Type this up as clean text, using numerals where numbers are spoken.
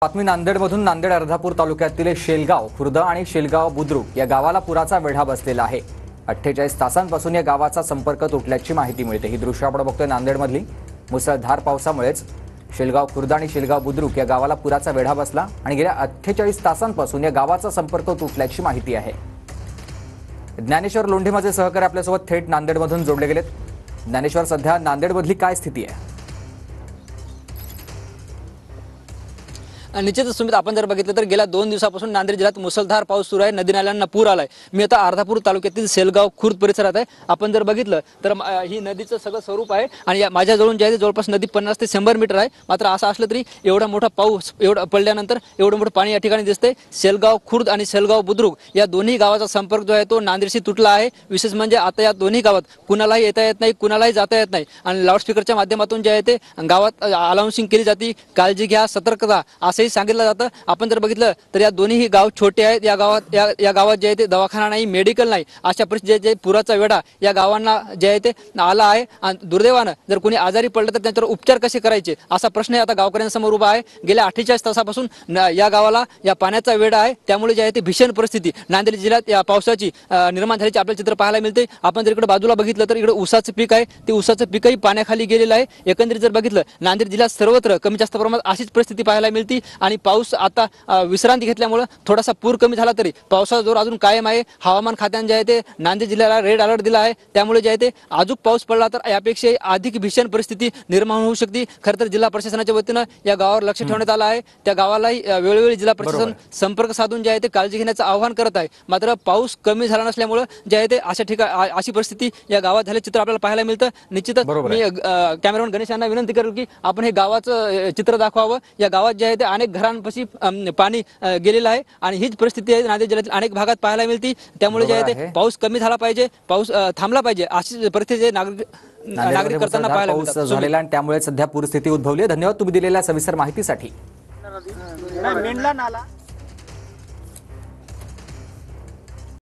बातमी नांदेडमधून नांदेड अर्धापूर तालुक्यातील शेलगाव खुर्द आणि शेलगाव बुद्रुक या गावाला पुराचा वेढा बसलेला आहे। 48 तासांपासून या गावाचा संपर्क तुटल्याची माहिती मिळते। ही दृश्य आपण बघतोय नांदेडमधली। मुसळधार पावसामुळेच शेलगाव खुर्द आणि शेलगाव बुद्रुक या गावाला पुराचा वेढा बसला आणि गेल्या 48 तासांपासून या गावाचा संपर्क तुटल्याची माहिती आहे। ज्ञानेश्वर लोंढे माझे सहकारी आपल्यासोबत थेट नांदेडमधून जोडले गेलेत। ज्ञानेश्वर, सध्या नांदेडमधली काय स्थिती आहे? निश्चितच सुमित, आपण जर बघितलं तर गेल्या 2 दिवसापासून नांदेड जिल्ह्यात मुसळधार पाऊस सुरू आहे। नदी नाल्यांना पूर आलाय। मी आता अर्धापूर तालुक्यातील शेलगाव खुर्द परिसरात आहे। आपण जर बघितलं तर ही नदीचं सगळं स्वरूप आहे आणि माझ्या जवळून जे आहे जवळपास नदी 50 ते 100 मीटर आहे। मात्र असं असलं तरी एवढा मोठा पाऊस एवढा पडल्यानंतर एवढं मोठं पाणी या ठिकाणी दिसतंय। शेलगाव खुर्द आणि शेलगाव बुद्रुक या दोन्ही गावाचा संपर्क जो आहे तो नांदेडशी तुटला आहे। विशेष म्हणजे आता या दोन्ही गावात कुणालाही येता येत नाही, कुणालाही जाता येत नाही आणि लाऊडस्पीकरच्या माध्यमातून जे आहे ते गावात अनाउन्सिंग केली जाते, काळजी घ्या, सतर्कता असंही सांगितलं जातं। आपण जर बघितलं तर या दोन्ही गाव छोटे आहेत। या गावात जे आहे ते दवाखाना नाही, मेडिकल नाही, अशा परिस्थितीत जे पुराचा वेढा या गावांना जे आहे ते आला आहे आणि दुर्दैवानं जर कोणी आजारी पडलं तर त्यांच्यावर उपचार कसे करायचे असा प्रश्न आता गावकऱ्यांसमोर उभा आहे। गेल्या 48 तासापासून या गावाला या पाण्याचा वेढा आहे, त्यामुळे जे आहे ते भीषण परिस्थिती नांदेड जिल्ह्यात या पावसाची निर्माण झाल्याचे आपल्याला चित्र पाहायला मिळते। आपण जर इकडे बाजूला बघितलं तर इकडे ऊसाचं पीक आहे, ते ऊसाचं पीकही पाण्याखाली गेलेलं आहे। एकंदरीत जर बघितलं नांदेड जिल्ह्यात सर्वत्र कमी जास्त प्रमाणात अशीच परिस्थिती पाहायला मिळते आणि पाऊस आता विश्रांती घेतल्यामुळे थोडासा पूर कमी झाला तरी पावसाचा जोर अजून कायम आहे। हवामान खात्याने जे आहे ते नांदेड जिल्ह्याला रेड अलर्ट दिला आहे, त्यामुळे जे आहे ते अजून पाऊस पडला तर यापेक्षा अधिक भीषण परिस्थिती निर्माण होऊ शकते। खरं तर जिल्हा प्रशासनाच्या वतीनं या गावावर लक्ष ठेवण्यात आलं आहे। त्या गावालाही वेळोवेळी जिल्हा प्रशासन संपर्क साधून जे आहे ते काळजी घेण्याचं आवाहन करत आहे। मात्र पाऊस कमी झाला नसल्यामुळे जे आहे ते अशी परिस्थिती या गावात झाल्याचे चित्र आपल्याला पाहायला मिळतं। निश्चितच मी कॅमेरामॅन गणेश यांना विनंती करेल की आपण हे गावाचं चित्र दाखवावं। या गावात जे आहे ते अनेक घरांपाशी पाणी गेलेलं आहे आणि हीच परिस्थिती आहे नांदेड जिल्ह्यातील अनेक भागात पाहायला मिळते। त्यामुळे जे आहे ते पाऊस कमी झाला पाहिजे, पाऊस थांबला पाहिजे अशी परिस्थिती नागरिक करताना पाहायला पाऊस झालेला आणि त्यामुळे सध्या पूरस्थिती उद्भवली आहे। धन्यवाद तुम्ही दिलेल्या सविस्तर माहितीसाठी।